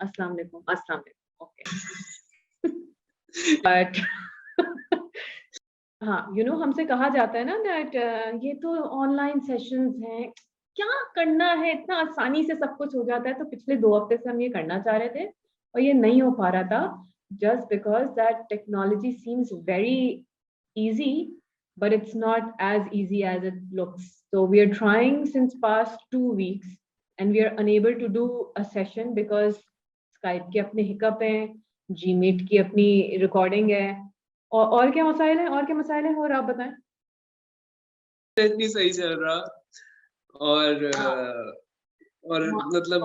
अस्सलाम वालेकुम, okay. But हाँ, हमसे कहा जाता है ना दैट ये तो ऑनलाइन सेशंस हैं, क्या करना है, इतना आसानी से सब कुछ हो जाता है। तो पिछले 2 हफ्ते से हम ये करना चाह रहे थे और ये नहीं हो पा रहा था, just because that technology seems very easy, but it's not as easy as it looks. So we are trying since past 2 weeks and we are unable to do a session because Skype के अपने hiccup हैं, Gmeet की अपनी recording है। और क्या मसाइल हैं, और क्या मसाइल हैं, और आप बताएं। नहीं सही चल रहा और मतलब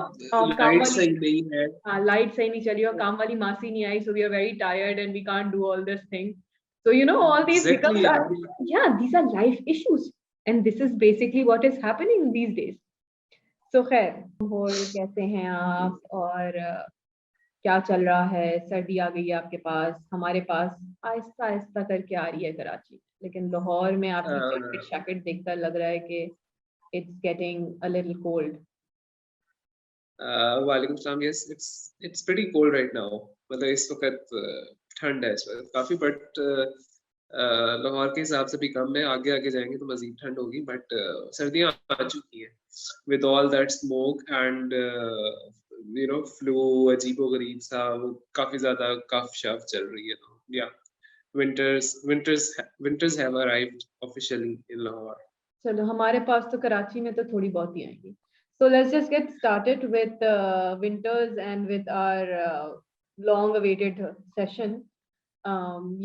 लाइट सही नहीं है। हाँ, लाइट सही नहीं चली और काम वाली मासी नहीं आई, so we are very tired and we can't do all this thing. So all these hiccups are, these are life issues and this is basically what is happening these days. So खैर, और कैसे हैं आप, और क्या चल रहा है? सर्दी आ गई है आपके पास, हमारे पास आहिस्ता आहिस्ता करके आ रही है कराची, लेकिन लाहौर में आपकी जैकेट शैकेट देखकर लग रहा है कि it's getting a little cold. वालेकुम सलाम। Yes, it's pretty cold right now. मतलब इस वक्त ठंड है इस वक्त काफी, बट लाहौर के हिसाब से भी कम है। आगे आगे जाएंगे तो मजीद ठंड होगी, बट सर्दियां आ चुकी हैं with all that smoke and flu अजीबोगरीब सा, वो काफी ज्यादा कफ शफ चल रही है। तो yeah, winters have arrived officially in Lahore. चलो, हमारे पास तो कराची में तो थोड़ी बहुत ही आएंगी। So let's just get started with winters and with our long awaited session.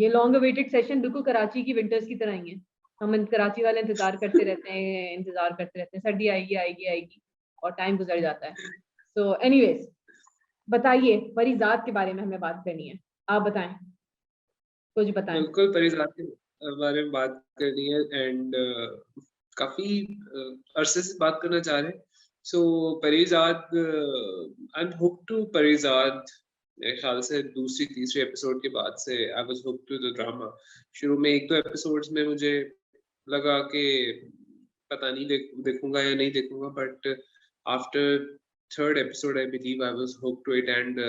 ये long awaited session बिल्कुल कराची की winters की तरह ही है। हम कराची वाले इंतजार करते रहते हैं, सर्दी आएगी आएगी आएगी और टाइम गुजर जाता है। So anyways, बताइए, परिजात के बारे में हमें बात करनी है, आप बताएं, कुछ बताएं। बिल्कुल, परिजात के बारे में बात करनी है एंड काफी अरसे से बात करना चाह रहे हैं। So Parizaad, I am hooked to Parizaad. मेरे ख्याल से दूसरी तीसरी एपिसोड के बाद से I was hooked to the drama. शुरू में 1-2 एपिसोड्स में मुझे लगा कि पता नहीं देखूंगा या नहीं देखूंगा, but after third episode I believe I was hooked to it and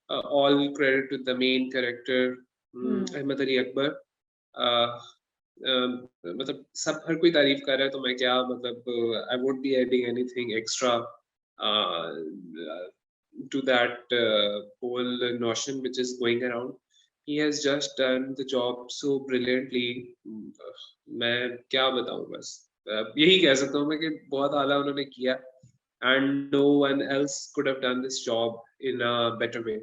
all credit to the main character Ahmed Ali Akbar. मतलब सब हर कोई तारीफ कर रहा है, तो मैं क्या, मतलब I won't be adding anything extra to that whole notion which is going around. He has just done the job so brilliantly. मैं क्या बताऊं, बस यही कह सकता हूँ मैं कि बहुत आला उन्होंने किया and no one else could have done this job in a better way.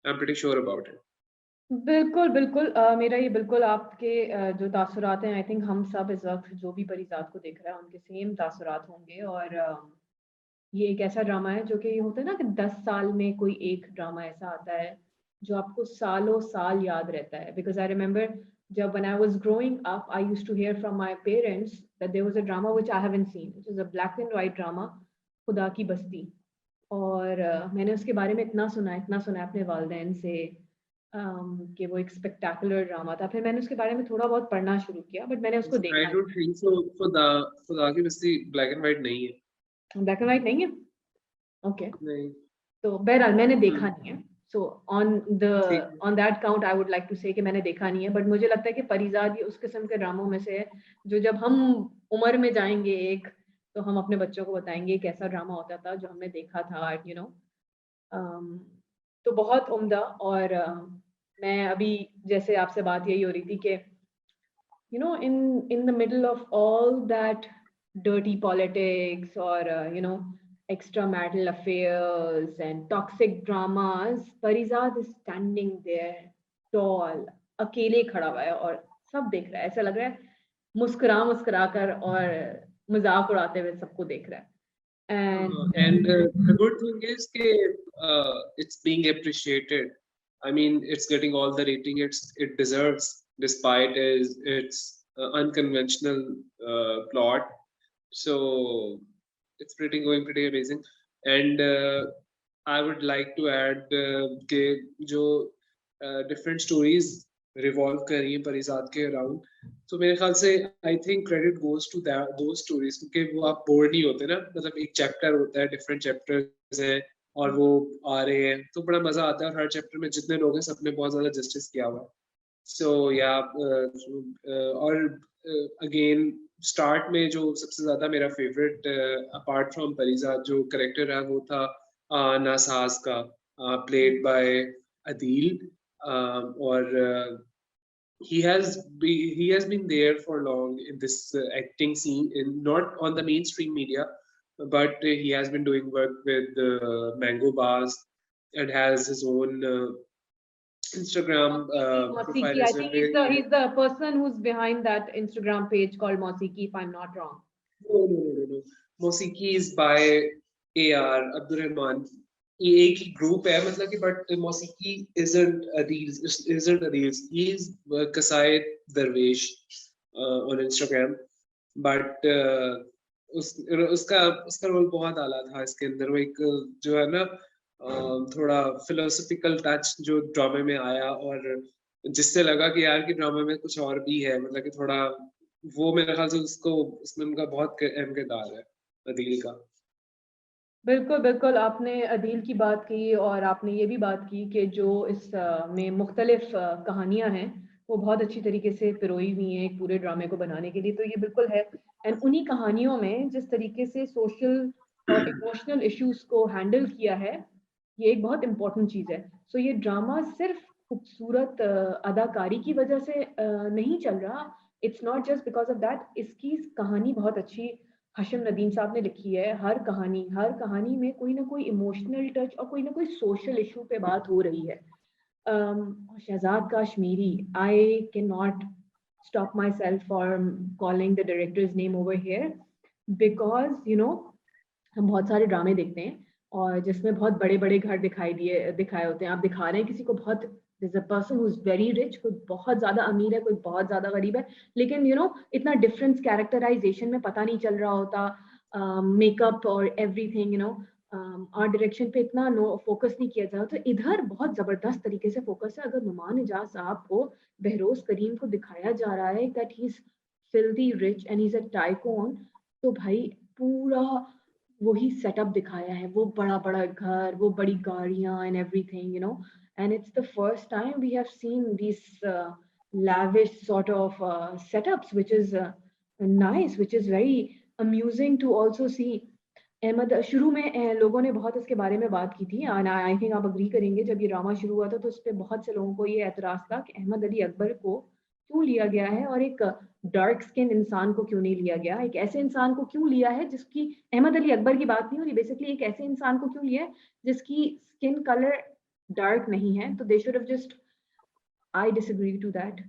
I'm pretty sure about it. बिल्कुल बिल्कुल, मेरा ये बिल्कुल आपके जो तासुरात हैं, आई थिंक हम सब इस वक्त जो भी परिजात को देख रहा है उनके सेम तासुरात होंगे। और ये एक ऐसा ड्रामा है जो कि ये होता है ना कि 10 साल में कोई एक ड्रामा ऐसा आता है जो आपको सालों साल याद रहता है। बिकॉज आई रिमेंबर जब when I was growing up, I used to hear from my parents that there was a drama which I haven't seen, which is a black and white drama, खुदा की बस्ती। और मैंने उसके बारे में इतना सुना अपने वालिदैन से कि वो एक स्पेक्टेकुलर ड्रामा था। फिर मैंने उसके बारे में थोड़ा बहुत पढ़ना शुरू किया, बट मैंने उसको देखा I don't think so. खुदा की बस्ती ब्लैक एंड व्हाइट नहीं है। ब्लैक एंड व्हाइट नहीं है? ओके, नहीं। तो बहरहाल मैंने देखा नहीं है। So on that count I would like to say कि मैंने देखा नहीं है, बट मुझे लगता है कि परिजात ये उस किस्म के ड्रामों में से है जो जब हम उम्र में जाएंगे एक, तो हम अपने बच्चों को बताएंगे कैसा ड्रामा होता था जो हमने देखा था, तो बहुत उम्दा। और मैं अभी जैसे आपसे बात यही हो रही थी कि in the middle of all that dirty politics or extramarital affairs and toxic dramas, Parizad is standing there tall, अकेले खड़ा हुआ है और सब देख रहा है। ऐसा लग रहा है मुस्कुरा मुस्कुरा कर और मजाक उड़ाते हुए सबको देख रहा है। And the good thing is that it's being appreciated. I mean, it's getting all the rating it deserves, despite its unconventional plot. So it's going pretty amazing. And I would like to add कि जो different stories revolve कर रही हैं परिजात के around, तो मेरे ख्याल से I think credit goes to दो स्टोरीज, क्योंकि वो आप बोर नहीं होते ना। मतलब एक चैप्टर होता है, डिफरेंट चैप्टर्स हैं, और वो आ रहे हैं तो बड़ा मजा आता है, और हर चैप्टर में जितने लोग हैं सबने बहुत ज्यादा जस्टिस किया हुआ है। सो या और अगेन स्टार्ट में जो सबसे ज्यादा मेरा फेवरेट अपार्ट फ्रॉम परिजात जो करेक्टर है वो था नासाज का, प्लेड बाय अदील। और he has been there for long in this acting scene, in not on the mainstream media, but he has been doing work with Mango Bars and has his own Instagram Mosiki, profile I as well. think he's the person who's behind that Instagram page called Mosiki, if I'm not wrong. No. Mosiki is by AR Abdul Rahman. ये एक ही group है मतलब कि, but मौसीकी isn't a reels. He is Kasai Darwish on Instagram, but उसका role बहुत आला था इसके अंदर। वो एक जो है ना थोड़ा फिलोसफिकल टच जो ड्रामे में आया, और जिससे लगा कि यार की ड्रामे में कुछ और भी है, मतलब कि थोड़ा वो मेरे ख्याल से उसको उसमें उनका बहुत अहम किरदार है अदील का। बिल्कुल बिल्कुल, आपने अदील की बात की और आपने ये भी बात की कि जो इस में मुख्तलिफ कहानियां हैं वो बहुत अच्छी तरीके से पिरोई हुई हैं एक पूरे ड्रामे को बनाने के लिए, तो ये बिल्कुल है। एंड उन्हीं कहानियों में जिस तरीके से सोशल और इमोशनल इश्यूज को हैंडल किया है, ये एक बहुत इंपॉर्टेंट चीज़ है। सो ये ड्रामा सिर्फ खूबसूरत अदाकारी की वजह से नहीं चल रहा, it's not just because of that. इसकी कहानी बहुत अच्छी हाशिम नदीम साहब ने लिखी है। हर कहानी में कोई ना कोई इमोशनल टच और कोई ना कोई सोशल इशू पे बात हो रही है। Shahzad Kashmiri, I can not stop myself from calling the director's name over here because हम बहुत सारे ड्रामे देखते हैं और जिसमें बहुत बड़े बड़े घर दिखाए होते हैं। आप दिखा रहे हैं किसी को बहुत, there's a person who's very rich, कोई बहुत ज्यादा अमीर है, कोई बहुत ज्यादा गरीब है, लेकिन इतना डिफरेंस कैरेक्टराइजेशन में पता नहीं चल रहा होता, मेकअप और एवरीथिंग, आर्ट डायरेक्शन पे इतना फोकस नहीं किया जाता। तो इधर बहुत जबरदस्त तरीके से फोकस है। अगर नुमान इजाज साहब को, बहरोज करीम को दिखाया जा रहा है that he is filthy rich and he is a tycoon, तो भाई पूरा वही सेटअप दिखाया है, वो बड़ा बड़ा घर, वो बड़ी गाड़ियां and everything, and it's the first time we have seen these lavish sort of setups, which is nice, which is very amusing to also see. Ahmed, शुरू में लोगों ने बहुत इसके बारे में बात की थी, एंड आई थिंक आप अग्री करेंगे, जब ये ड्रामा शुरू हुआ था तो उस पर बहुत से लोगों को ये एतराज था कि अहमद अली अकबर को क्यों लिया गया है और एक डार्क स्किन इंसान को क्यों नहीं लिया गया, एक ऐसे इंसान को क्यों लिया है जिसकी, अहमद अली अकबर की बात नहीं हो रही, बेसिकली एक ऐसे इंसान को क्यों लिया है जिसकी स्किन कलर डार्क नहीं है। तो they should have just, I disagree to that,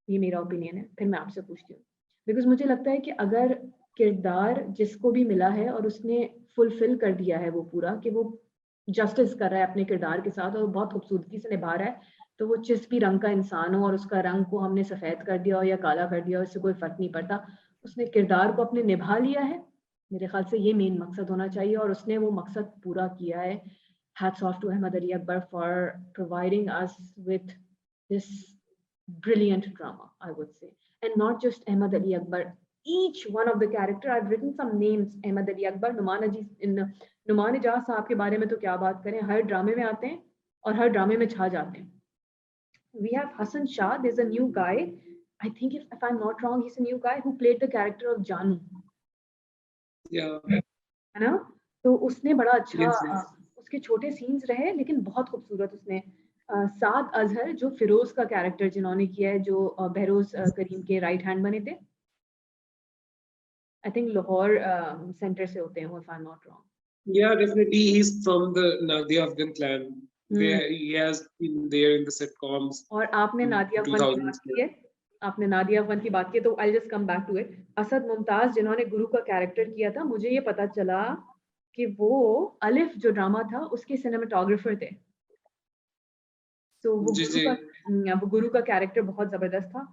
ये मेरा ओपिनियन है। फिर मैं आपसे पूछती हूँ, बिकॉज मुझे लगता है कि अगर किरदार जिसको भी मिला है और उसने फुलफिल कर दिया है वो पूरा, कि वो जस्टिस कर रहा है अपने किरदार के साथ और बहुत खूबसूरती से निभा रहा है, तो वो जिस भी रंग का इंसान हो और उसका रंग को हमने सफ़ेद कर दिया हो या काला कर दिया हो, इससे कोई फर्क नहीं पड़ता, उसने किरदार को अपने निभा लिया है। मेरे ख्याल से ये मेन मकसद होना चाहिए और उसने वो मकसद पूरा किया है। Hats off to Ahmed Ali Akbar for providing us with this brilliant drama, I would say. And not just Ahmed Ali Akbar, each one of the character, I've written some names, Ahmed Ali Akbar, Numan Ijaz साहब के बारे में तो क्या बात करें, हर ड्रामे में आते हैं और हर ड्रामे में छा जाते हैं। We have Hassan Shah, there's a new guy, I think if I'm not wrong, he's a new guy who played the character of Janu. Yeah. है ना? तो उसने बड़ा अच्छा, Yes. उसके छोटे सीन्स रहे लेकिन बहुत खूबसूरत उसने। साद अजहर जो फिरोज का कैरेक्टर जिन्होंने किया है, जो बहरोज करीम के राइट हैंड बने थे, आई थिंक लाहौर सेंटर से होते हैं, if I am not wrong. Yeah, definitely. He's from the Nadia Afghan clan. He has been there in the sitcoms. और आपने नादिया अफगन की बात की है, आपने नादिया अफगन की बात की, तो I just come back to it. Asad Mumtaz जिन्होंने गुरु का कैरेक्टर किया था, मुझे ये पता चला कि वो अलिफ जो ड्रामा था उसके सिनेमेटोग्राफर थे। तो वो गुरु का कैरेक्टर बहुत जबरदस्त था।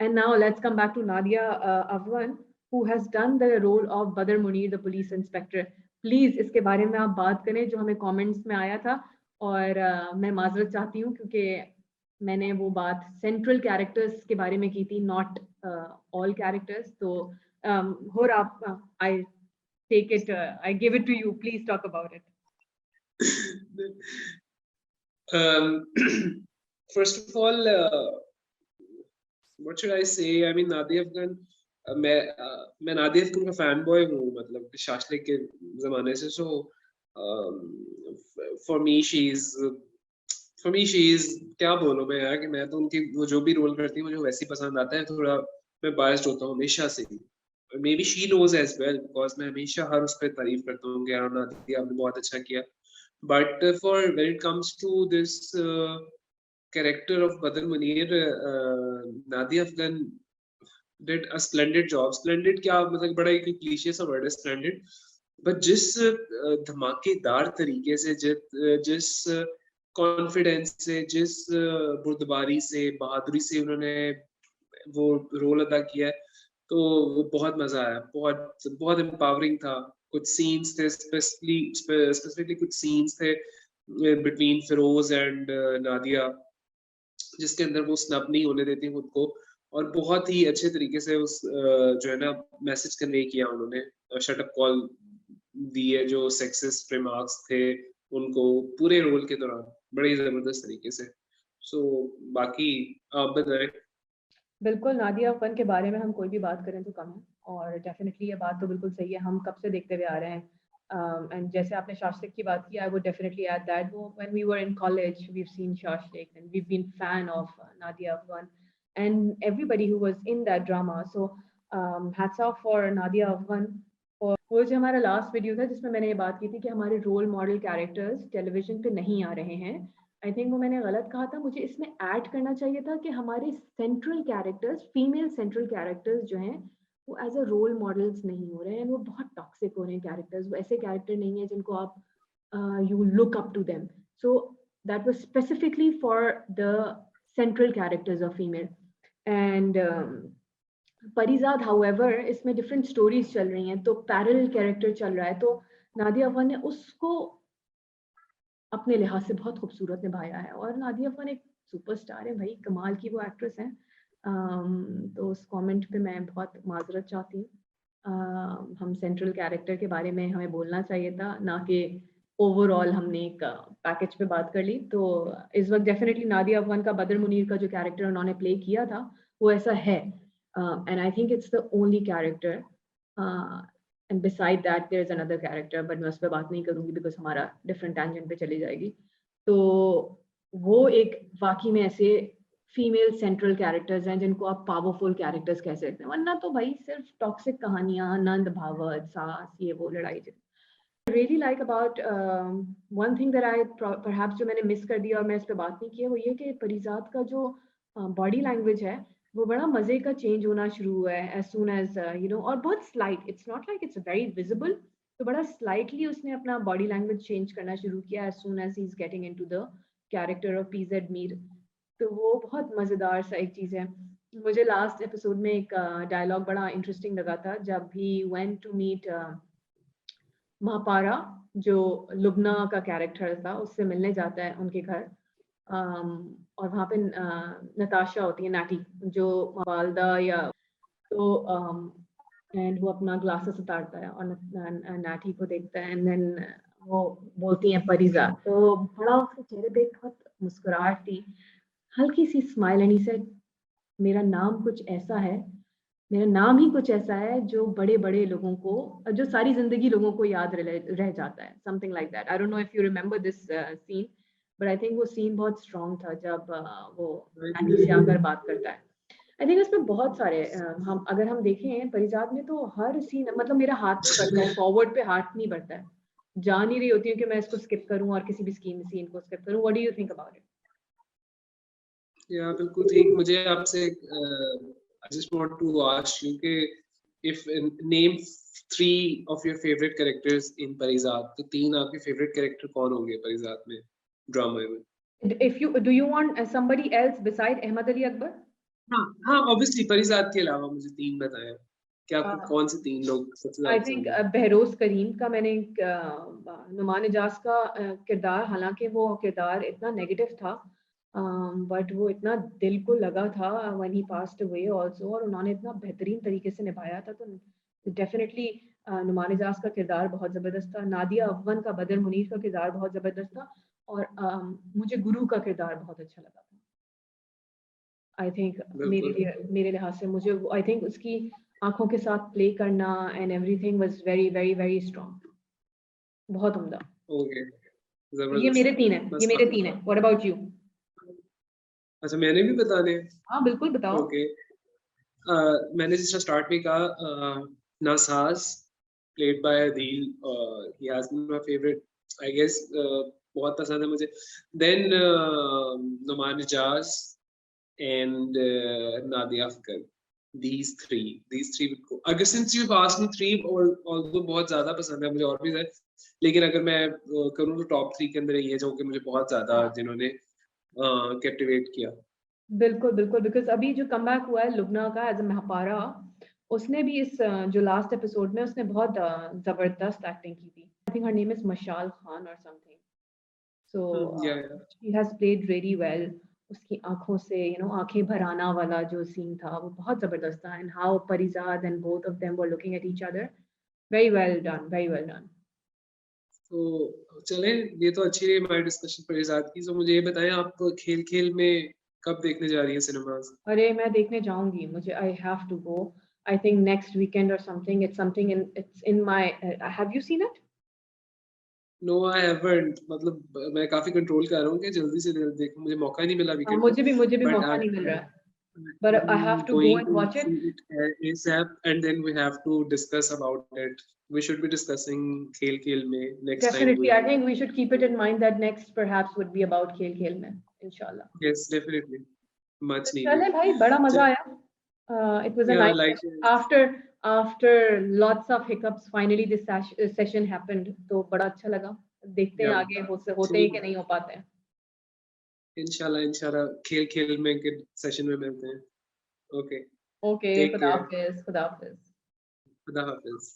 And now let's come back to Nadia Afghan who has done the role of Badr Munir, the police inspector. Please इसके बारे में आप बात करें जो हमें कमेंट्स में आया था, और मैं माजरत चाहती हूँ क्योंकि मैंने वो बात सेंट्रल कैरेक्टर्स के बारे में की थी, नॉट ऑल कैरेक्टर्स। तो होर आप, I take it, I give it to you, please talk about it. First of all, what should I say? I mean, Nadia Afghan, मैं नादिया अफगान का फैन बॉय हूँ, मतलब शाशलिक के जमाने से. So for me she is क्या बोलूं मैं यार, कि मैं तो उनकी वो जो भी रोल करती है मुझे वैसे ही पसंद आता है. थोड़ा मैं बायस्ड होता हूँ हमेशा से ही. May be she knows as well, because मैं हमेशा हर उस पर तारीफ करता हूँ कि यार नादिया आपने बहुत अच्छा किया. But for when it comes to this character of Badr Munir, Nadia Afghan did a splendid job. Splendid क्या मतलब बड़ा एक क्लीशे सा वर्ड है splendid, but जिस धमाकेदार तरीके से, जिस कॉन्फिडेंस से, जिस बुर्दबारी से, बहादुरी से उन्होंने वो रोल अदा किया है, तो वो बहुत मजा आया. बहुत बहुत एम्पावरिंग था. कुछ सीन्स थे, स्पेसिफिकली कुछ सीन्स थे बिटवीन फिरोज एंड नादिया, जिसके अंदर वो स्नब नहीं होने देती खुद को, और बहुत ही अच्छे तरीके से उस जो है ना मैसेज कन्वे किया उन्होंने. शट अप कॉल दिए जो सेक्सिस्ट रिमार्क्स थे उनको पूरे रोल के दौरान बड़ी जबरदस्त तरीके से. सो बाकी आप बताएं. बिल्कुल, नादिया अफ़गान के बारे में हम कोई भी बात करें तो कम है, और डेफिनेटली ये बात तो बिल्कुल सही है, हम कब से देखते हुए आ रहे हैं. एंड जैसे आपने शाश्लिक की बात की, I would definitely add that वो when we were in college we have seen Shashlik and we have been fan of Nadia Afghan and everybody who was in that drama. So hats off for Nadia Afghan. और वो जो हमारा लास्ट वीडियो था जिसमें मैंने ये बात की थी कि हमारे रोल मॉडल कैरेक्टर्स टेलीविजन पे नहीं आ रहे हैं, आई थिंक वो मैंने गलत कहा था. मुझे इसमें ऐड करना चाहिए था कि हमारे central characters, female central characters जो हैं वो एज अ रोल मॉडल्स नहीं हो रहे हैं, वो बहुत टॉक्सिक हो रहे हैं कैरेक्टर्स. वो ऐसे कैरेक्टर नहीं है जिनको आप you look up to them. So that was specifically for the central characters of female. And Parizaad however इसमें डिफरेंट स्टोरीज चल रही हैं, तो पैरेलल कैरेक्टर चल रहा है, तो नादिया अफ़गान ने उसको अपने लिहाज से बहुत खूबसूरत निभाया है. और नादिया अफ़गान एक सुपरस्टार है भाई, कमाल की वो एक्ट्रेस है. तो उस कमेंट पे मैं बहुत माजरत चाहती हूँ. हम सेंट्रल कैरेक्टर के बारे में हमें बोलना चाहिए था, ना कि ओवरऑल हमने एक पैकेज पे बात कर ली. तो इस वक्त डेफिनेटली नादिया अफ़गान का बद्र मुनीर का जो कैरेक्टर उन्होंने प्ले किया था वो ऐसा है, and I think it's the only character. And beside that there is another character, but मैं उस पर बात नहीं करूंगी बिकॉज हमारा डिफरेंट टैंजेंट पे चली जाएगी. तो वो एक वाकई में ऐसे फीमेल सेंट्रल कैरेक्टर्स हैं जिनको आप पावरफुल कैरेक्टर्स कह सकते हैं, वरना तो भाई सिर्फ टॉक्सिक कहानियां, नंद भावत, सास, ये वो लड़ाई. really like about one thing that I perhaps जो मैंने मिस कर दिया और मैं इस पे बात नहीं की है, वो ये कि परिजात का जो बॉडी लैंग्वेज है वो बड़ा मजे का चेंज होना शुरू हुआ है as soon as you know, और बहुत slight, it's not like it's very visible, तो बड़ा स्लाइटली उसने अपना बॉडी लैंग्वेज चेंज करना शुरू किया as soon as he is getting into the character of PZ Mir. तो वो बहुत मजेदार सा एक चीज है. मुझे लास्ट एपिसोड में एक डायलॉग बड़ा इंटरेस्टिंग लगा था जब ही went to meet महापारा, जो लुबना का कैरेक्टर था, उससे मिलने जाता है उनके घर. और वहाँ पे नताशा होती है, नाटी, जो वालदा या तो एंड वो अपना ग्लासेस उतारता है और नाटी को देखता है एंड देन वो बोलती है परिजा, तो बड़ा उसके चेहरे पे बहुत मुस्कुराहट थी, हल्की सी स्माइल, एंड ही सेड मेरा नाम कुछ ऐसा है, मेरा नाम ही कुछ ऐसा है जो बड़े बड़े लोगों को, जो सारी जिंदगी लोगों को याद रह जाता है, something like that. I don't know if you remember this scene, but I think वो सीन बहुत स्ट्रॉन्ग था जब वो नानी से आकर बात करता है. आई थिंक इसमें बहुत सारे हम अगर हम देखें परिजात में तो हर सीन, मतलब मेरा हाथ नहीं बढ़ता है, फॉरवर्ड पे हाथ नहीं बढ़ता है, जा नहीं रही होती है कि मैं इसको स्किप करूं और किसी भी सीन को स्किप करूं. What do you think about it? या बिल्कुल ठीक. मुझे आपसे I just want to ask you कि if name 3 of your favorite characters in परिजात, तो 3 आपके favorite character कौन होंगे परिजात में, ड्रामा में? If you do you want somebody else beside Ahmad Ali Akbar? हाँ ऑब्वियसली परिजात के अलावा मुझे 3 बताएं कि आपको कौन से 3 लोग सबसे आई ज्यादा थिंक पसंद हैं? बहरोज करीम का मैंने नुमान इजाज का किरदार, हालांकि वो किरदार इतना नेगेटिव था, बट वो इतना दिल को लगा था when he passed away also, और उन्होंने इतना बेहतरीन तरीके से निभाया था. तो डेफिनेटली नुमान इजाज का किरदार बहुत ज़बरदस्त था, नादिया अव्वन का बदर मुनीर का किरदार बहुत ज़बरदस्त था, और मुझे गुरु का किरदार बहुत अच्छा लगा था। आई थिंक बिल्कुल। मेरे लिहाज से मुझे आई थिंक उसकी आंखों के साथ प्ले करना and everything was very very very strong, बहुत उम्दा। ओके, तो ये जबरदस्त। मेरे 3 हैं, ये बस मेरे 3 हैं। What about you? अच्छा, मैंने भी बताने हैं? हाँ, बिल्कुल बताओ। ओके। मैंने जिस स्टार्ट में कहा Nasaz played by Adeel, he has been my favourite, I guess बहुत पसंद है मुझे। Then Numan Ijaz and Nadia Afkar, these three will go. अगर since you've asked me three, और although बहुत ज्यादा पसंद है मुझे और भी है, लेकिन अगर मैं करूँ तो टॉप 3 के अंदर ये है जो कि मुझे बहुत ज्यादा हाँ, जिन्होंने कैप्टिवेट किया। बिल्कुल, बिल्कुल, बिकॉज़ अभी जो कमबैक हुआ है लुब्ना का एज़ अ महापारा, उसने भी इस जो लास्ट एपिसोड में उसने बहुत ज़बरदस्त एक्टिंग की थी। I think her name is मशाल खान और समथिंग। सो या she has played really well. उसकी आँखों से आँखें भर आना वाला जो सीन था वो बहुत ज़बरदस्त था, and how Parizaad and both of them were looking at each other, very well done, very well done. तो चलें, ये तो अच्छी रही हमारी डिस्कशन परिजात की। तो मुझे ये बताएं, आप खेल खेल में कब देखने जा रही हैं सिनेमाज? अरे मैं देखने जाऊँगी, मुझे I have to go. I think next weekend और something, it's in my have you seen it? No, I haven't. मतलब मैं काफी कंट्रोल कर रहा हूँ कि जल्दी से जल्दी देखूं, मुझे मौका ही नहीं मिला वीकेंड पे। मुझे भी बट मौका आई नहीं मिल रहा है, but I have to go going and to watch it. see it ASAP, and then we have to discuss about it. We should be discussing खेल खेल में next time Definitely, we I think we should keep it in mind that next perhaps would be about खेल खेल में, inshallah. yes, definitely, तो much चले needed. भाई, बड़ा मजा Ch- आया। It was a yeah, nice like session. After lots of hiccups, finally this session happened. तो बड़ा अच्छा लगा। देखते हैं yeah, आगे होते हैं ठीक, कि नहीं हो पाते हैं। इंशाल्लाह इंशाल्लाह खेल खेल में के सेशन में मिलते हैं। ओके, Okay, टेक खुदा केयर, हाफिज, खुदा हाफिज। खुदा हाफिज।